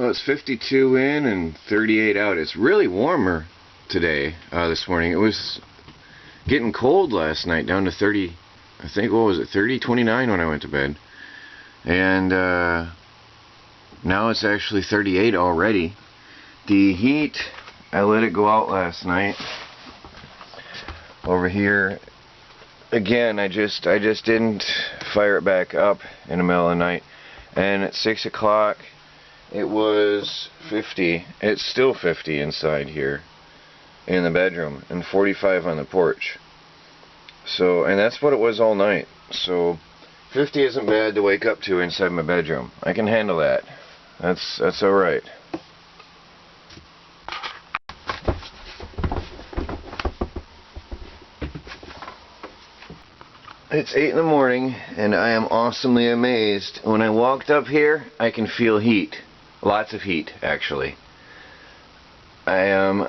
Well, it's 52 in and 38 out. It's really warmer today, this morning. It was getting cold last night, down to 30, I think, what was it, 30, 29 when I went to bed. And now it's actually 38 already. The heat, I let it go out last night. Over here, again, I just didn't fire it back up in the middle of the night. And at 6 o'clock, it was 50. It's still 50 inside here in the bedroom and 45 on the porch. So, and that's what it was all night. So 50 isn't bad to wake up to inside my bedroom. I can handle that. That's all right. It's 8 in the morning and I am awesomely amazed. When I walked up here, I can feel heat. Lots of heat, actually. I am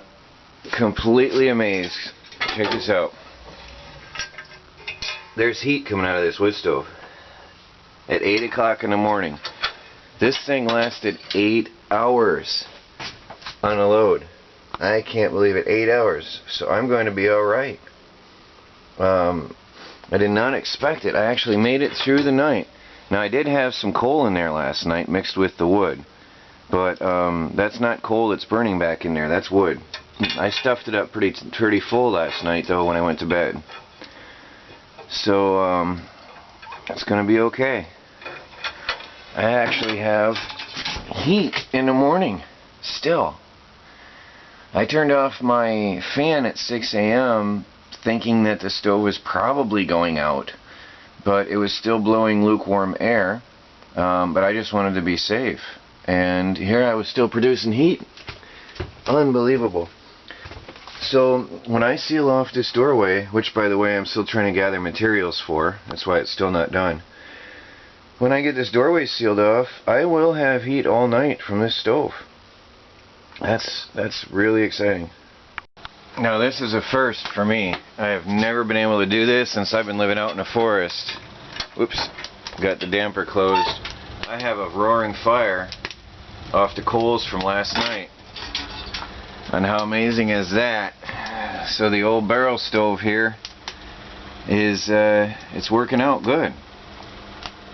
completely amazed. Check this out. There's heat coming out of this wood stove at 8 o'clock in the morning. This thing lasted 8 hours on a load. I can't believe it, 8 hours. So I'm going to be alright. I did not expect it. I actually made it through the night. Now I did have some coal in there last night mixed with the wood. But that's not coal that's burning back in there. That's wood. I stuffed it up pretty full last night though when I went to bed. So it's gonna be okay. I actually have heat in the morning still. I turned off my fan at 6 a.m. thinking that the stove was probably going out, but it was still blowing lukewarm air. But I just wanted to be safe. And here I was still producing heat. Unbelievable. So when I seal off this doorway, which by the way I'm still trying to gather materials for, that's why it's still not done. When I get this doorway sealed off, I will have heat all night from this stove. That's really exciting. Now this is a first for me. I have never been able to do this since I've been living out in the forest. Whoops, got the damper closed. I have a roaring fire off the coals from last night. And how amazing is that? So the old barrel stove here is it's working out good.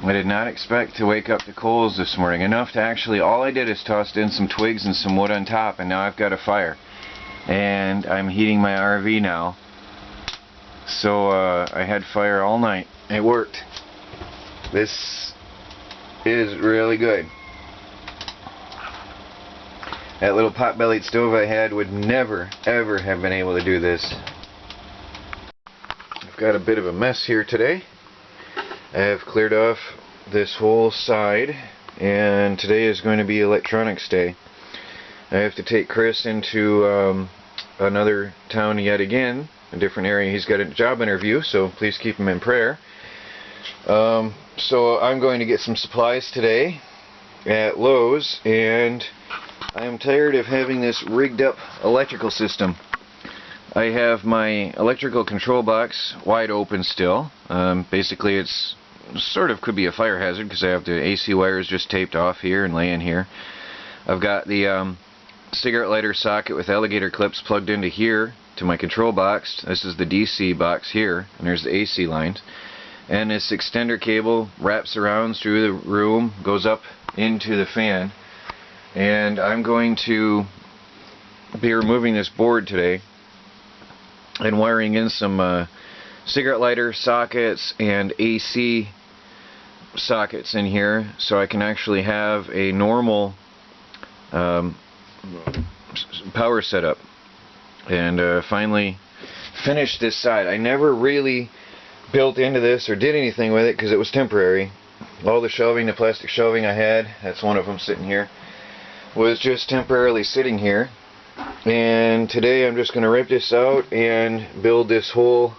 I did not expect to wake up to coals this morning enough to actually, all I did is tossed in some twigs and some wood on top, and now I've got a fire. And I'm heating my RV now. So I had fire all night. It worked. This is really good. That little pot-bellied stove I had would never, ever have been able to do this. I've got a bit of a mess here today. I have cleared off this whole side, and today is going to be electronics day. I have to take Chris into another town yet again, a different area. He's got a job interview, so please keep him in prayer. So I'm going to get some supplies today at Lowe's, and I am tired of having this rigged up electrical system. I have my electrical control box wide open still. Basically it's sort of could be a fire hazard because I have the AC wires just taped off here and laying here. I've got the cigarette lighter socket with alligator clips plugged into here to my control box. This is the DC box here, and there's the AC lines. And this extender cable wraps around through the room, goes up into the fan. And I'm going to be removing this board today and wiring in some cigarette lighter sockets and AC sockets in here so I can actually have a normal power setup and finally finish this side. I never really built into this or did anything with it because it was temporary. All the shelving, the plastic shelving I had, that's one of them sitting here, was just temporarily sitting here. And today I'm just going to rip this out and build this whole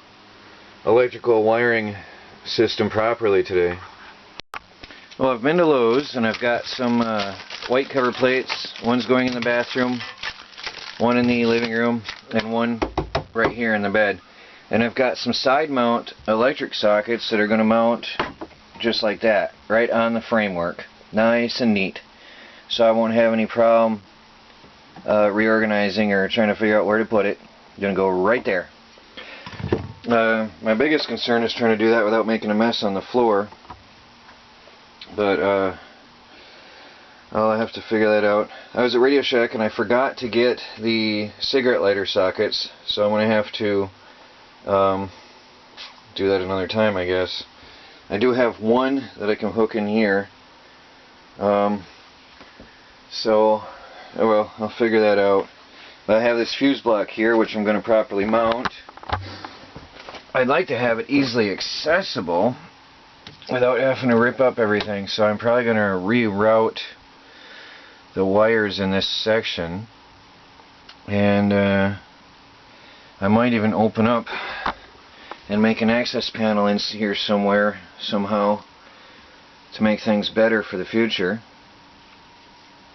electrical wiring system properly today. Well, I've been to Lowe's and I've got some white cover plates. One's going in the bathroom, one in the living room, and one right here in the bed. And I've got some side mount electric sockets that are going to mount just like that, right on the framework. Nice and neat. so I won't have any problem reorganizing or trying to figure out where to put it. I'm going to go right there. My biggest concern is trying to do that without making a mess on the floor, but I'll have to figure that out. I was at Radio Shack and I forgot to get the cigarette lighter sockets, so I'm going to have to do that another time, I guess. I do have one that I can hook in here, so well, I'll figure that out. But I have this fuse block here which I'm going to properly mount. I'd like to have it easily accessible without having to rip up everything, so I'm probably going to reroute the wires in this section, and I might even open up and make an access panel in here somewhere, somehow, to make things better for the future.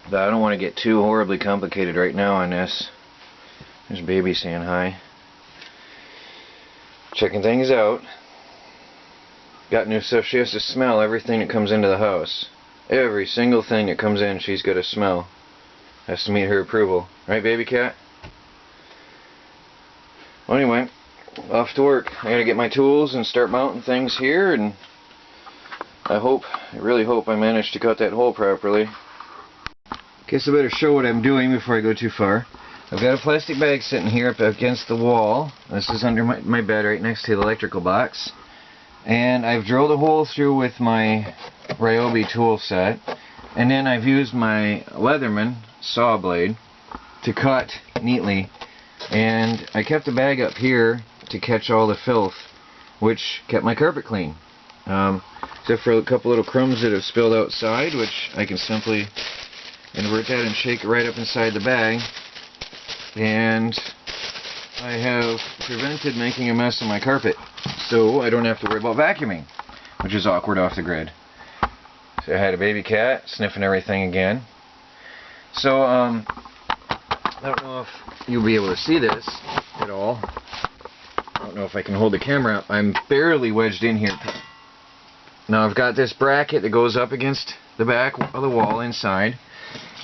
But I don't want to get too horribly complicated right now on this. There's baby saying hi. Checking things out. Got new stuff. She has to smell everything that comes into the house. Every single thing that comes in, she's got to smell. Has to meet her approval. Right, baby cat? Well, anyway, off to work. I gotta get my tools and start mounting things here, and I really hope I manage to cut that hole properly. Guess I better show what I'm doing before I go too far. I've got a plastic bag sitting here up against the wall. This is under my bed right next to the electrical box. And I've drilled a hole through with my Ryobi tool set. And then I've used my Leatherman saw blade to cut neatly. And I kept the bag up here to catch all the filth, which kept my carpet clean. Except for a couple little crumbs that have spilled outside, which I can simply invert that and shake it right up inside the bag. And I have prevented making a mess on my carpet, so I don't have to worry about vacuuming, which is awkward off the grid. So I had a baby cat sniffing everything again. So I don't know if you'll be able to see this at all. I don't know if I can hold the camera up. I'm barely wedged in here. Now I've got this bracket that goes up against the back of the wall inside.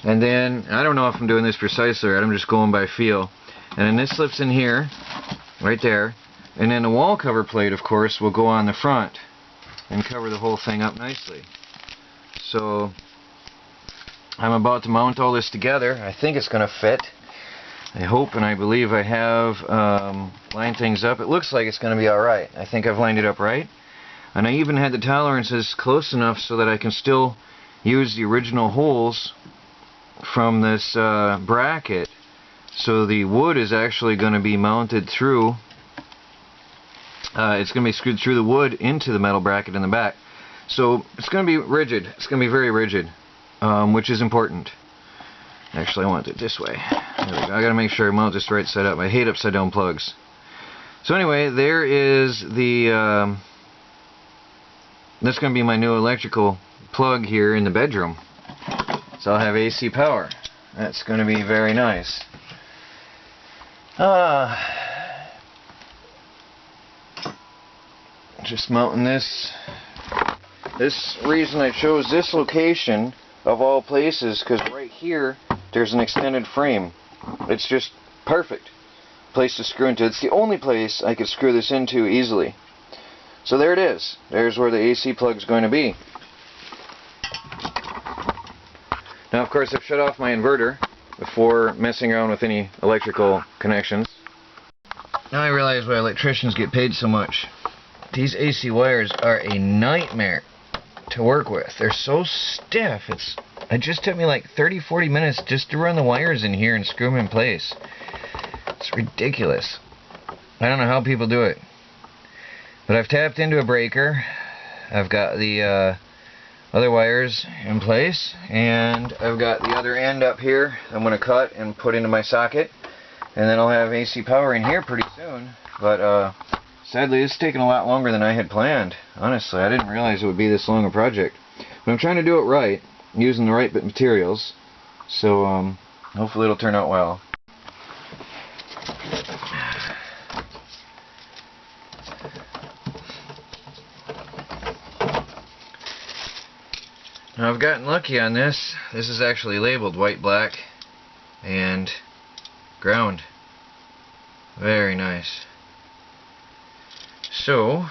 And then, I don't know if I'm doing this precisely, right? I'm just going by feel. And then this slips in here, right there. And then the wall cover plate, of course, will go on the front and cover the whole thing up nicely. So, I'm about to mount all this together. I think it's going to fit. I hope and I believe I have lined things up. It looks like it's going to be alright. I think I've lined it up right. And I even had the tolerances close enough so that I can still use the original holes from this bracket, so the wood is actually going to be mounted through, it's going to be screwed through the wood into the metal bracket in the back. So it's going to be rigid, it's going to be very rigid, which is important. Actually, I want it this way. There we go. I got to make sure I mount this right side up. I hate upside down plugs. So anyway, there is the that's going to be my new electrical plug here in the bedroom. So I'll have AC power. That's going to be very nice. Just mounting this. This reason I chose this location of all places, because right here there's an extended frame. It's just perfect place to screw into. It's the only place I could screw this into easily. So there it is. There's where the AC plug is going to be. Now, of course, I've shut off my inverter before messing around with any electrical connections. Now I realize why electricians get paid so much. These AC wires are a nightmare to work with. They're so stiff. It just took me like 30-40 minutes just to run the wires in here and screw them in place. It's ridiculous. I don't know how people do it. But I've tapped into a breaker. I've got the other wires in place, and I've got the other end up here I'm going to cut and put into my socket, and then I'll have AC power in here pretty soon. But sadly, it's taken a lot longer than I had planned. Honestly, I didn't realize it would be this long a project. But I'm trying to do it right, using the right materials, so hopefully it'll turn out well. Now I've gotten lucky on this. This is actually labeled white, black, and ground. Very nice. So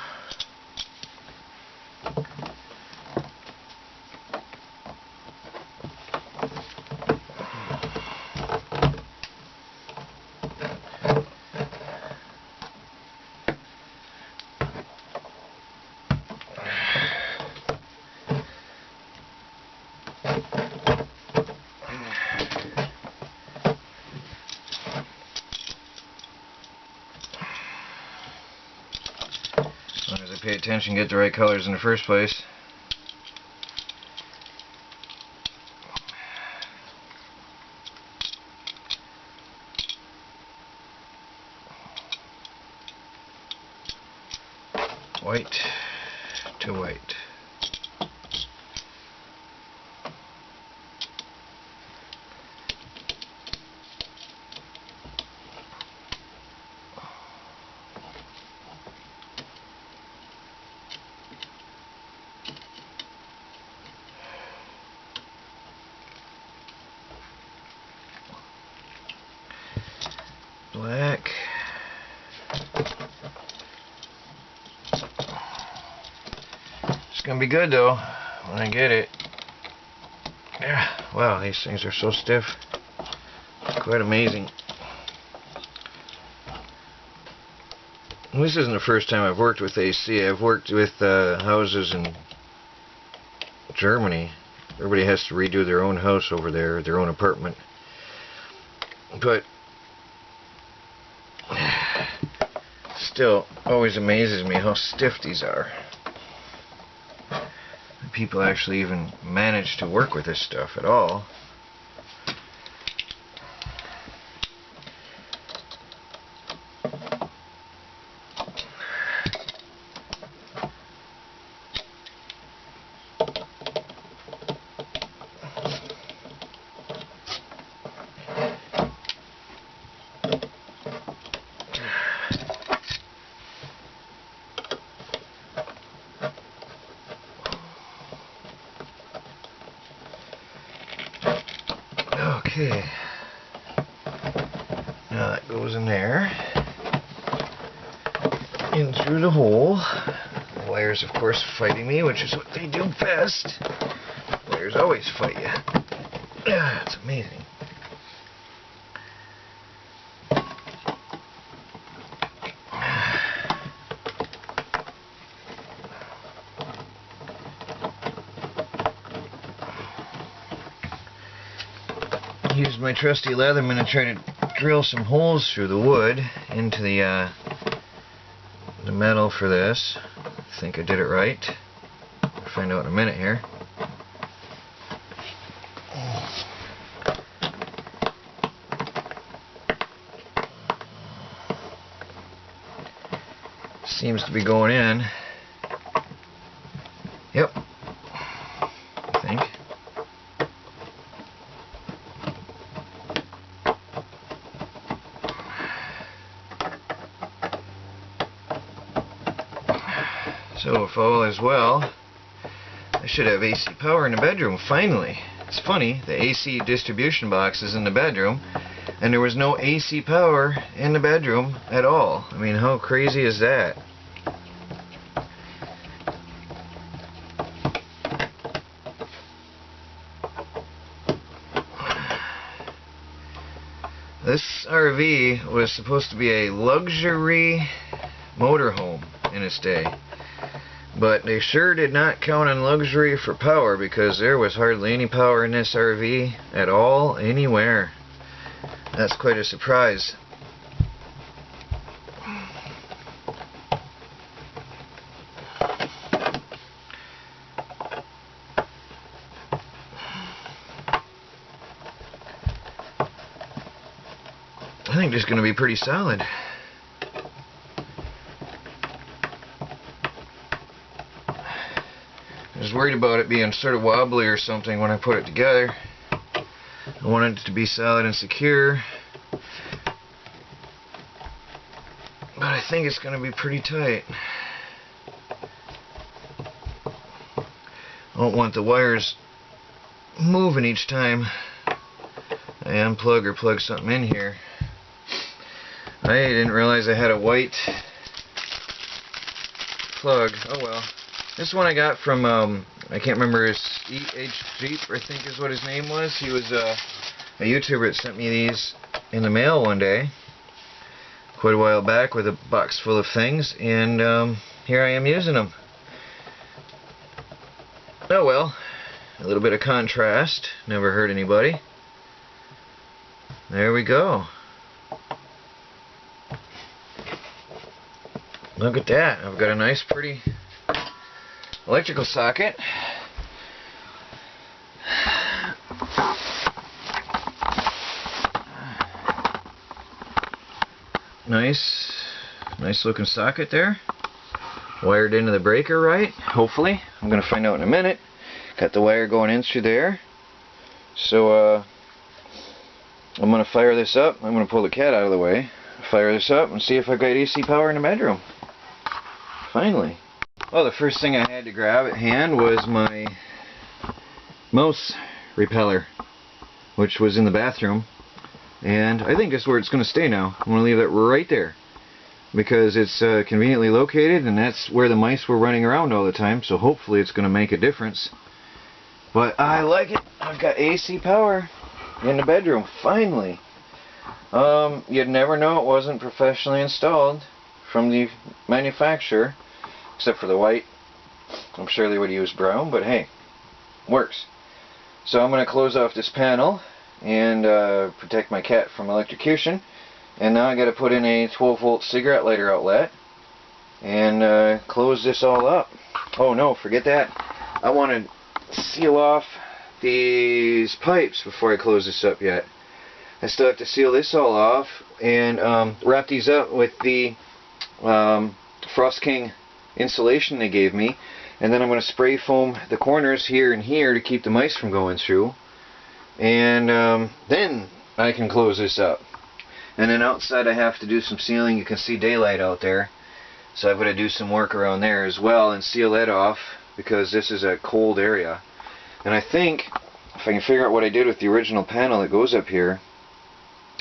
as long as I pay attention, get the right colors in the first place. White to white. Black. It's gonna be good though when I get it. Yeah, wow, these things are so stiff. It's quite amazing. And this isn't the first time I've worked with AC. I've worked with houses in Germany. Everybody has to redo their own house over there, their own apartment. But still, always amazes me how stiff these are. People actually even manage to work with this stuff at all. Okay, now that goes in there, in through the hole. The wires, of course, fighting me, which is what they do best. Wires always fight you. It's amazing. Used my trusty Leatherman to try to drill some holes through the wood into the metal for this. I think I did it right. I'll find out in a minute here. Seems to be going in. Yep. I think. So if all is well, I should have AC power in the bedroom, finally. It's funny, the AC distribution box is in the bedroom, and there was no AC power in the bedroom at all. I mean, how crazy is that? This RV was supposed to be a luxury motorhome in its day. But they sure did not count on luxury for power, because there was hardly any power in this RV at all, anywhere. That's quite a surprise. I think it's going to be pretty solid. I was worried about it being sort of wobbly or something when I put it together. I wanted it to be solid and secure, but I think it's going to be pretty tight. I don't want the wires moving each time I unplug or plug something in here. I didn't realize I had a white plug. Oh well. This one I got from, I can't remember, his E.H. Jeep, I think is what his name was. He was a YouTuber that sent me these in the mail one day, quite a while back, with a box full of things, and here I am using them. Oh well, a little bit of contrast, never hurt anybody. There we go. Look at that, I've got a nice pretty electrical socket. Nice looking socket there. Wired into the breaker right, hopefully. I'm going to find out in a minute. Got the wire going in through there. So I'm going to fire this up. I'm going to pull the cat out of the way. Fire this up and see if I've got AC power in the bedroom. Finally. Well, the first thing I had to grab at hand was my mouse repeller, which was in the bathroom. And I think that's where it's going to stay now. I'm going to leave that right there, because it's conveniently located, and that's where the mice were running around all the time, so hopefully it's going to make a difference. But I like it. I've got AC power in the bedroom, finally. You'd never know it wasn't professionally installed from the manufacturer, except for the white. I'm sure they would use brown, but hey, works. So I'm going to close off this panel and protect my cat from electrocution. And now I got to put in a 12-volt cigarette lighter outlet and close this all up. Oh no, forget that. I want to seal off these pipes before I close this up yet. I still have to seal this all off and wrap these up with the Frost King insulation they gave me, and then I'm going to spray foam the corners here and here to keep the mice from going through, and then I can close this up. And then outside I have to do some sealing. You can see daylight out there, so I've got to do some work around there as well and seal that off, because this is a cold area. And I think if I can figure out what I did with the original panel that goes up here,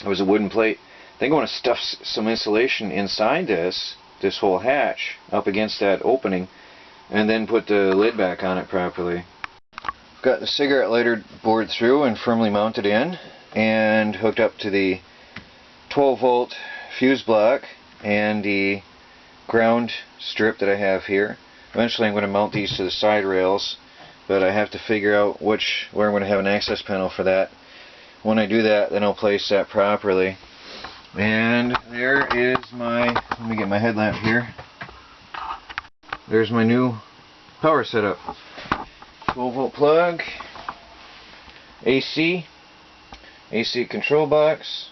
it was a wooden plate. I think I want to stuff some insulation inside this whole hatch up against that opening, and then put the lid back on it properly. I've got the cigarette lighter bored through and firmly mounted in and hooked up to the 12-volt fuse block and the ground strip that I have here. Eventually I'm going to mount these to the side rails, but I have to figure out where I'm going to have an access panel for that. When I do that, then I'll place that properly. And there is my, let me get my headlamp here. There's my new power setup. 12-volt plug, AC control box,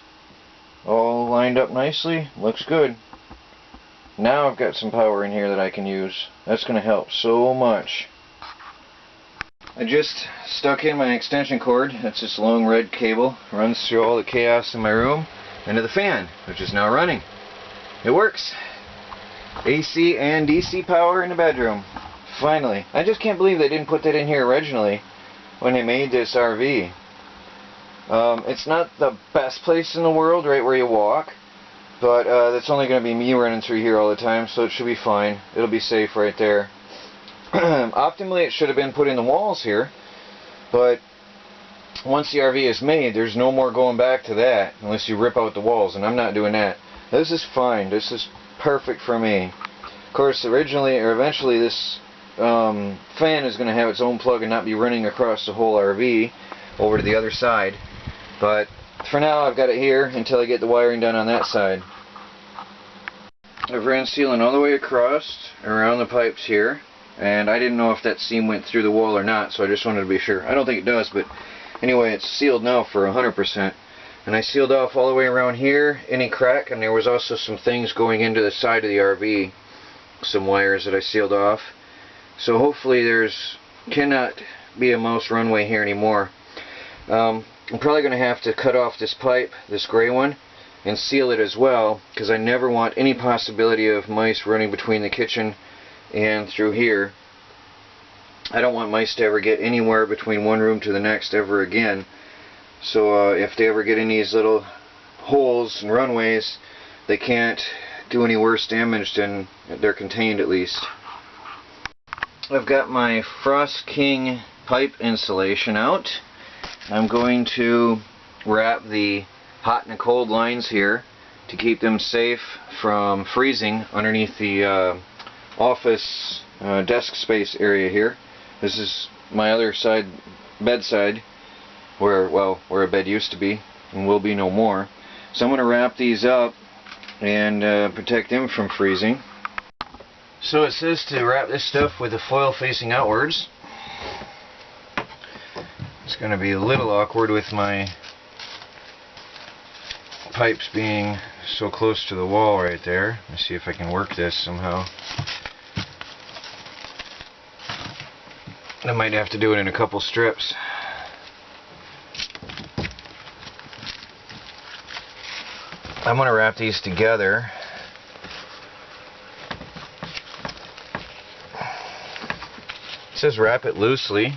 all lined up nicely. Looks good. Now I've got some power in here that I can use. That's going to help so much. I just stuck in my extension cord. That's this long red cable. Runs through all the chaos in my room into the fan, which is now running. It works. AC and DC power in the bedroom. Finally. I just can't believe they didn't put that in here originally when they made this RV. It's not the best place in the world, right where you walk, but that's only going to be me running through here all the time, so it should be fine. It'll be safe right there. Optimally, it should have been put in the walls here, but once the RV is made, there's no more going back to that unless you rip out the walls, and I'm not doing that. This is fine. This is perfect for me. Of course, eventually this fan is going to have its own plug and not be running across the whole RV over to the other side. But for now, I've got it here until I get the wiring done on that side. I've ran sealant all the way across around the pipes here, and I didn't know if that seam went through the wall or not, so I just wanted to be sure. I don't think it does, but anyway, it's sealed now for 100%. And I sealed off all the way around here, any crack, and there was also some things going into the side of the RV, some wires that I sealed off. So hopefully cannot be a mouse runway here anymore. I'm probably going to have to cut off this pipe, this gray one, and seal it as well, because I never want any possibility of mice running between the kitchen and through here. I don't want mice to ever get anywhere between one room to the next ever again. So if they ever get in these little holes and runways, they can't do any worse damage than they're contained, at least. I've got my Frost King pipe insulation out. I'm going to wrap the hot and cold lines here to keep them safe from freezing underneath the office desk space area here. This is my other side, bedside, where a bed used to be and will be no more. So I'm going to wrap these up and protect them from freezing. So it says to wrap this stuff with the foil facing outwards. It's going to be a little awkward with my pipes being so close to the wall right there. Let's see if I can work this somehow. I might have to do it in a couple strips. I'm going to wrap these together. It says wrap it loosely,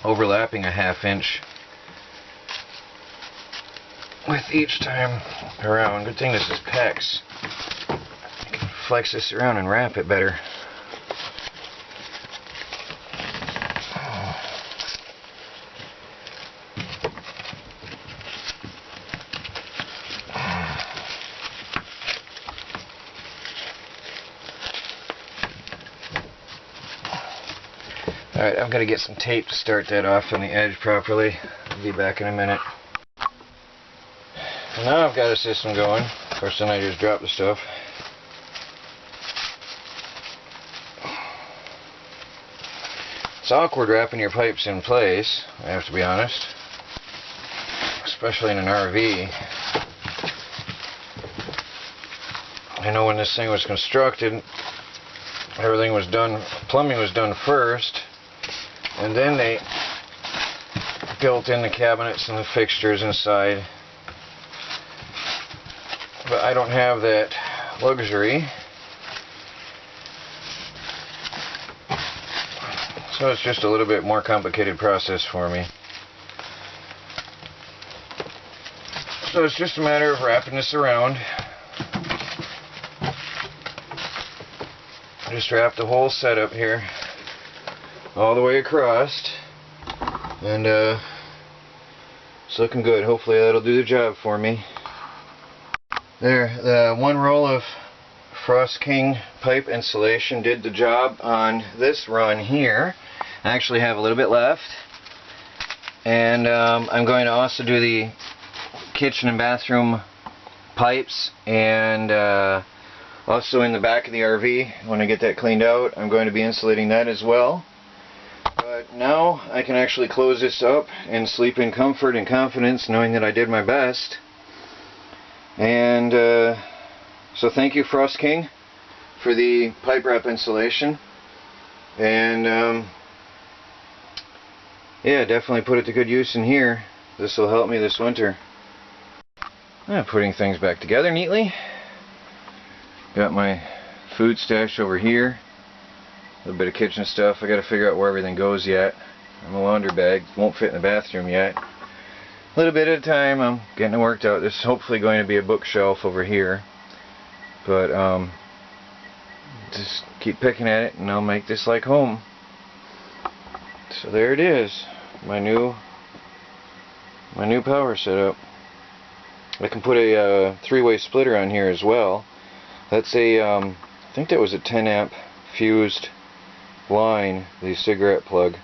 overlapping a 1/2 inch with each time around. Good thing this is PEX. I can flex this around and wrap it better. Alright, I'm going to get some tape to start that off on the edge properly. I'll be back in a minute. And now I've got a system going. Of course, then I just drop the stuff. It's awkward wrapping your pipes in place, I have to be honest. Especially in an RV. I know when this thing was constructed, everything was done, plumbing was done first. And then they built in the cabinets and the fixtures inside. But I don't have that luxury. So it's just a little bit more complicated process for me. So it's just a matter of wrapping this around. Just wrap the whole setup here all the way across, and it's looking good. Hopefully that'll do the job for me. There, the one roll of Frost King pipe insulation did the job on this run here. I actually have a little bit left, and I'm going to also do the kitchen and bathroom pipes, and also in the back of the RV. When I get that cleaned out, I'm going to be insulating that as well. But now I can actually close this up and sleep in comfort and confidence, knowing that I did my best. And so thank you, Frost King, for the pipe wrap insulation. And yeah, definitely put it to good use in here. This will help me this winter. Putting things back together neatly. Got my food stash over here. A little bit of kitchen stuff. I got to figure out where everything goes yet. My laundry bag won't fit in the bathroom yet. A little bit at a time. I'm getting it worked out. This is hopefully going to be a bookshelf over here. But just keep picking at it and I'll make this like home. So there it is. My new power setup. I can put a 3-way splitter on here as well. That's a, I think that was a 10 amp fused line, the cigarette plug.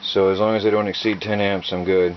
So as long as I don't exceed 10 amps, I'm good.